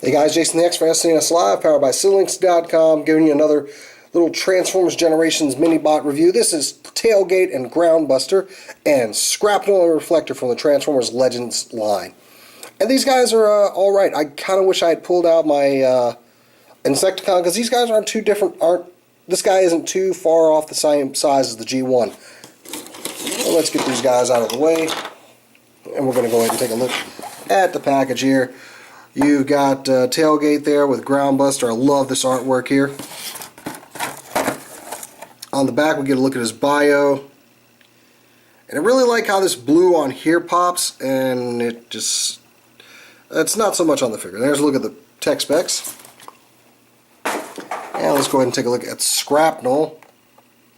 Hey guys, Jason the X for SNES Live, powered by Sealinks.com, giving you another little Transformers Generations mini-bot review. This is Tailgate and Groundbuster and Skrapnel and Reflector from the Transformers Legends line. And these guys are alright. I kind of wish I had pulled out my Insecticon, because these guys aren't too different. This guy isn't too far off the same size as the G1. So let's get these guys out of the way. And we're going to go ahead and take a look at the package here. You've got Tailgate there with Groundbuster. I love this artwork here. On the back we get a look at his bio. And I really like how this blue on here pops, and it's not so much on the figure. There's a look at the tech specs. And let's go ahead and take a look at Skrapnel.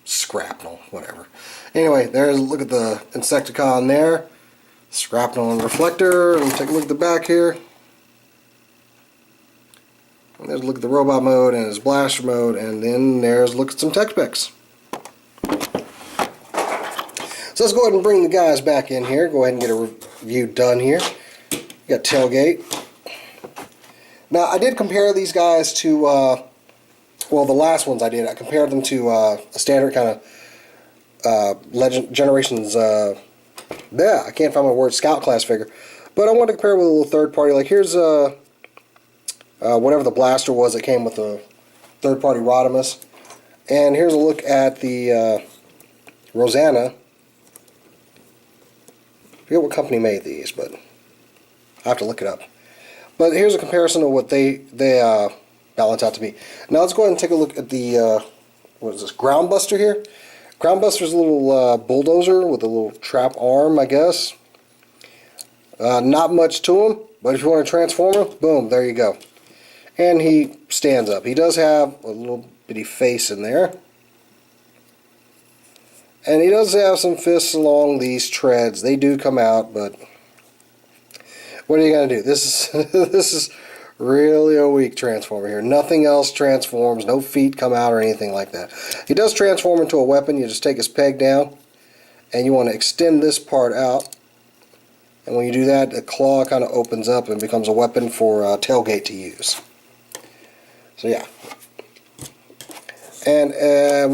Skrapnel, whatever. Anyway, there's a look at the Insecticon there. Skrapnel and Reflector. And take a look at the back here. And there's a look at the robot mode and his blaster mode, and then there's a look at some tech specs. So let's go ahead and bring the guys back in here. Go ahead and get a review done here. You got Tailgate. Now I did compare these guys to, well, the last ones I did. I compared them to a standard kind of Generations. I can't find my word. Scout class figure, but I wanted to compare with a little third party. Like here's whatever the blaster was that came with the third-party Rodimus. And here's a look at the Rosanna. I forget what company made these, but I have to look it up. But here's a comparison of what they balance out to be. Now let's go ahead and take a look at the, what is this, Groundbuster here. Groundbuster's a little bulldozer with a little trap arm, I guess. Not much to him, but if you want to transform him, boom, there you go. And he stands up. He does have a little bitty face in there. And he does have some fists along these treads. They do come out, but what are you going to do? This is really a weak transformer here. Nothing else transforms. No feet come out or anything like that. He does transform into a weapon. You just take his peg down, and you want to extend this part out. And when you do that, the claw kind of opens up and becomes a weapon for Tailgate to use. So yeah, and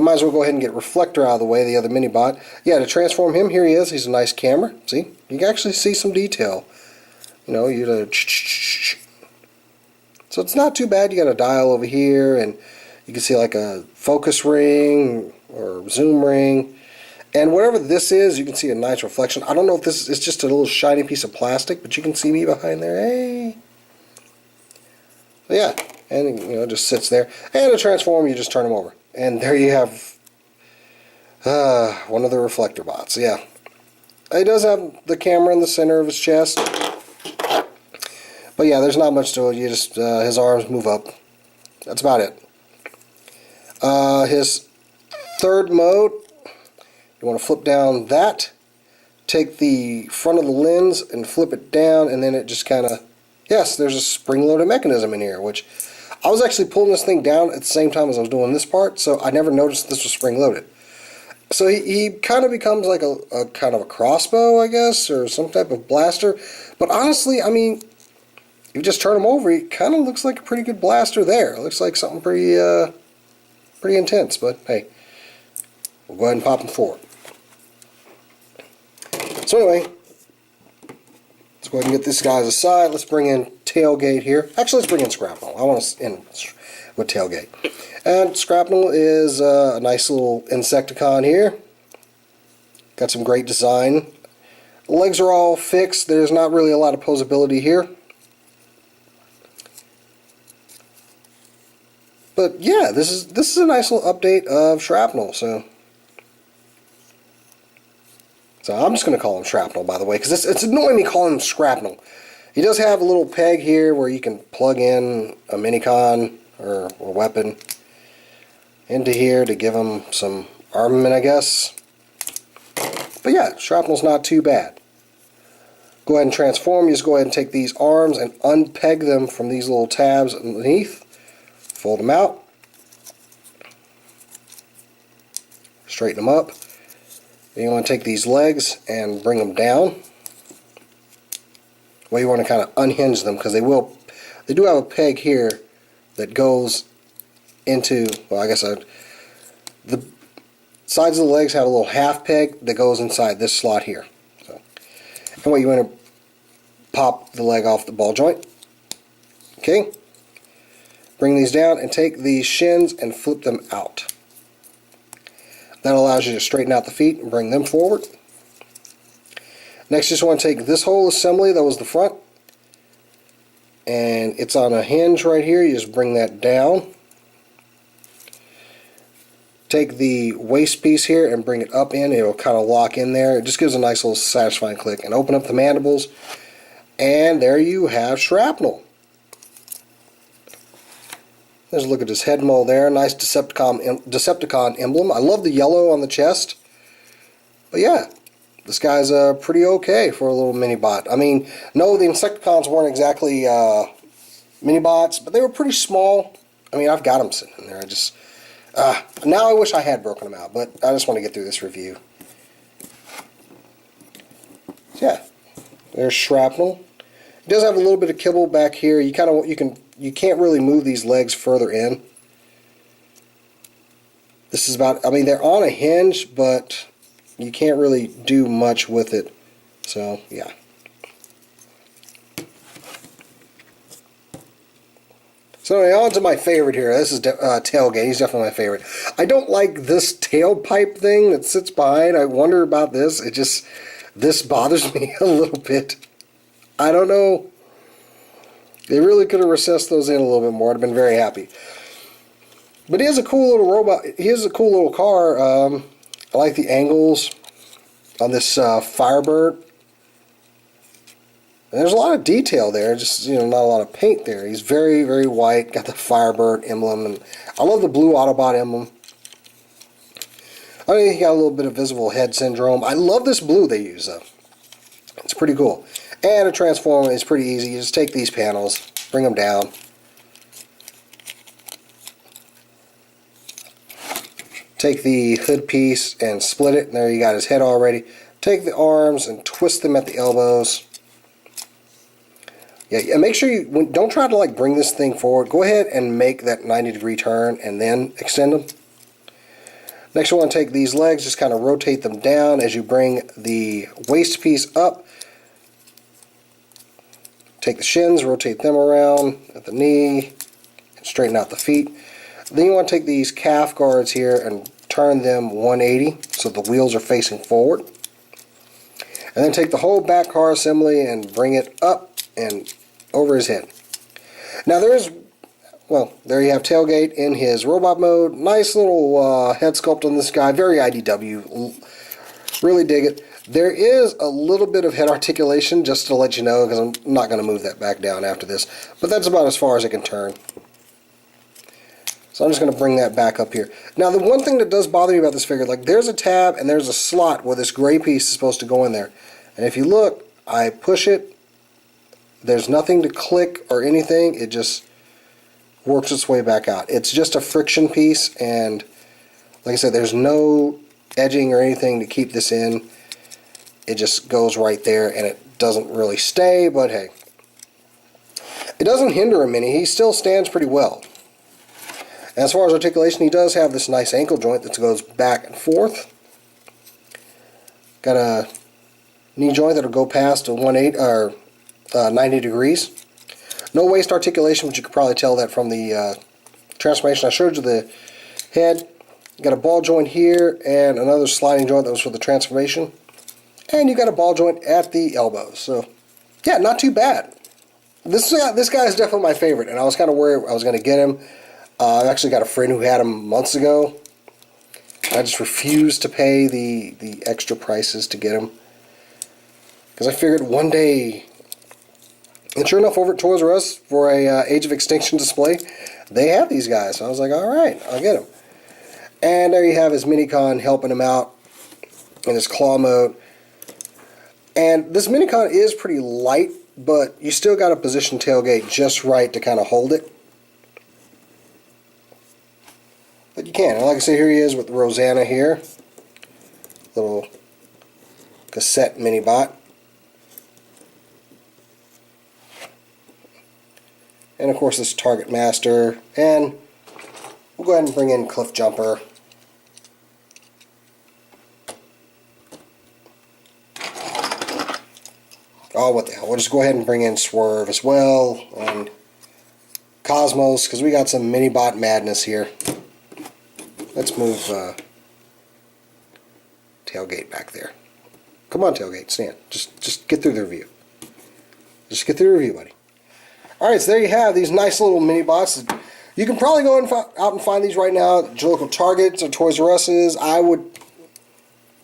might as well go ahead and get Reflector out of the way, the other mini-bot. Yeah, to transform him, here he is. He's a nice camera. See, you can actually see some detail. You know, so it's not too bad. You got a dial over here, and you can see like a focus ring or zoom ring. And whatever this is, you can see a nice reflection. I don't know if this is just a little shiny piece of plastic, but you can see me behind there. Hey. So yeah. And you know, it just sits there. And to transform, you just turn them over, and there you have one of the reflector bots. Yeah, he does have the camera in the center of his chest, but yeah, there's not much to it. You just his arms move up. That's about it. His third mode, you want to flip down that, take the front of the lens and flip it down, and then it just kind of, yes, there's a spring-loaded mechanism in here, which I was actually pulling this thing down at the same time as I was doing this part, so I never noticed this was spring-loaded. So he kind of becomes like a kind of a crossbow, I guess, or some type of blaster. But honestly, I mean, if you just turn him over, he kind of looks like a pretty good blaster there. It looks like something pretty intense, but hey, we'll go ahead and pop him forward. So anyway, let's go ahead and get this guys aside. Let's bring in Tailgate here. Actually, let's bring in Skrapnel. I want to end with Tailgate. And Skrapnel is a nice little Insecticon here. Got some great design. The legs are all fixed. There's not really a lot of posability here. But yeah, this is a nice little update of Shrapnel. So I'm just going to call him Shrapnel, by the way, because it's annoying me calling him Skrapnel. He does have a little peg here where you can plug in a minicon or a weapon into here to give him some armament, I guess. But yeah, Shrapnel's not too bad. Go ahead and transform. You just go ahead and take these arms and unpeg them from these little tabs underneath. Fold them out. Straighten them up. Then you want to take these legs and bring them down. Well, you want to kind of unhinge them because they will they do have a peg here that goes into, well, I guess the sides of the legs have a little half peg that goes inside this slot here. So, and what you want to pop the leg off the ball joint. Okay, bring these down and take these shins and flip them out. That allows you to straighten out the feet and bring them forward. Next, you just want to take this whole assembly that was the front, and it's on a hinge right here. You just bring that down. Take the waist piece here and bring it up in. It'll kind of lock in there. It just gives a nice little satisfying click. And open up the mandibles, and there you have Skrapnel. There's a look at his head mold there. Nice Decepticon emblem. I love the yellow on the chest. But yeah, this guy's pretty okay for a little mini-bot. I mean, no, the Insecticons weren't exactly mini-bots, but they were pretty small. I mean, I've got them sitting in there. I just... now I wish I had broken them out, but I just want to get through this review. Yeah, there's Skrapnel. It does have a little bit of kibble back here. You can't really move these legs further in. This is about, I mean, they're on a hinge, but you can't really do much with it. So yeah. So anyway, on to my favorite here. This is Tailgate. He's definitely my favorite. I don't like this tailpipe thing that sits behind. I wonder about this. This bothers me a little bit. I don't know. They really could have recessed those in a little bit more. I'd have been very happy. But he has a cool little robot. He has a cool little car. I like the angles on this Firebird. And there's a lot of detail there, just, you know, not a lot of paint there. He's very, very white, got the Firebird emblem, and I love the blue Autobot emblem. I think he got a little bit of visible head syndrome. I love this blue they use, though. It's pretty cool. And to transform is pretty easy. You just take these panels, bring them down. Take the hood piece and split it, and there you got his head already. Take the arms and twist them at the elbows. Yeah, make sure you don't try to like bring this thing forward. Go ahead and make that 90-degree turn and then extend them. Next, you want to take these legs, just kind of rotate them down as you bring the waist piece up. Take the shins, rotate them around at the knee, and straighten out the feet. Then you want to take these calf guards here and turn them 180 so the wheels are facing forward. And then take the whole back car assembly and bring it up and over his head. Now there you have Tailgate in his robot mode. Nice little head sculpt on this guy. Very IDW. Really dig it. There is a little bit of head articulation, just to let you know, because I'm not going to move that back down after this. But that's about as far as it can turn. So I'm just going to bring that back up here. Now the one thing that does bother me about this figure, like there's a tab and there's a slot where this gray piece is supposed to go in there. And if you look, I push it. There's nothing to click or anything. It just works its way back out. It's just a friction piece, and like I said, there's no edging or anything to keep this in. It just goes right there, and it doesn't really stay, but hey. It doesn't hinder him any. He still stands pretty well. And as far as articulation, he does have this nice ankle joint that goes back and forth. Got a knee joint that'll go past a 90 degrees. No waist articulation, but you could probably tell that from the transformation. I showed you the head. Got a ball joint here and another sliding joint that was for the transformation. And you got a ball joint at the elbows. So, yeah, not too bad. This guy is definitely my favorite, and I was kind of worried I was going to get him. I've actually got a friend who had him months ago. I just refused to pay the extra prices to get him, because I figured one day. And sure enough, over at Toys R Us for a Age of Extinction display, they have these guys. So I was like, all right, I'll get them. And there you have his Minicon helping him out in his claw mode. And this Minicon is pretty light, but you still got to position Tailgate just right to kind of hold it. But you can. And like I say, here he is with Rosanna here. Little cassette mini-bot. And of course this Target Master. And we'll go ahead and bring in Cliff Jumper. Oh, what the hell. We'll just go ahead and bring in Swerve as well. And Cosmos, because we got some mini-bot madness here. Let's move Tailgate back there. Come on, Tailgate, stand. Just get through the review. Just get through the review, buddy. Alright, so there you have these nice little mini-bots. You can probably go out and find these right now at your local Targets or Toys R Us's. I would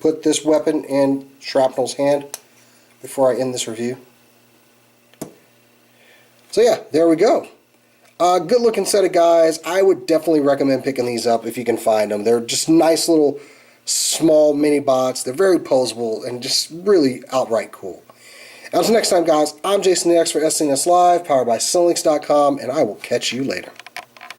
put this weapon in Skrapnel's hand before I end this review. So yeah, there we go. Good looking set of guys. I would definitely recommend picking these up if you can find them. They're just nice little small mini bots. They're very posable and just really outright cool. Until next time, guys, I'm Jason the X for SNES Live, powered by Slinks.com, and I will catch you later.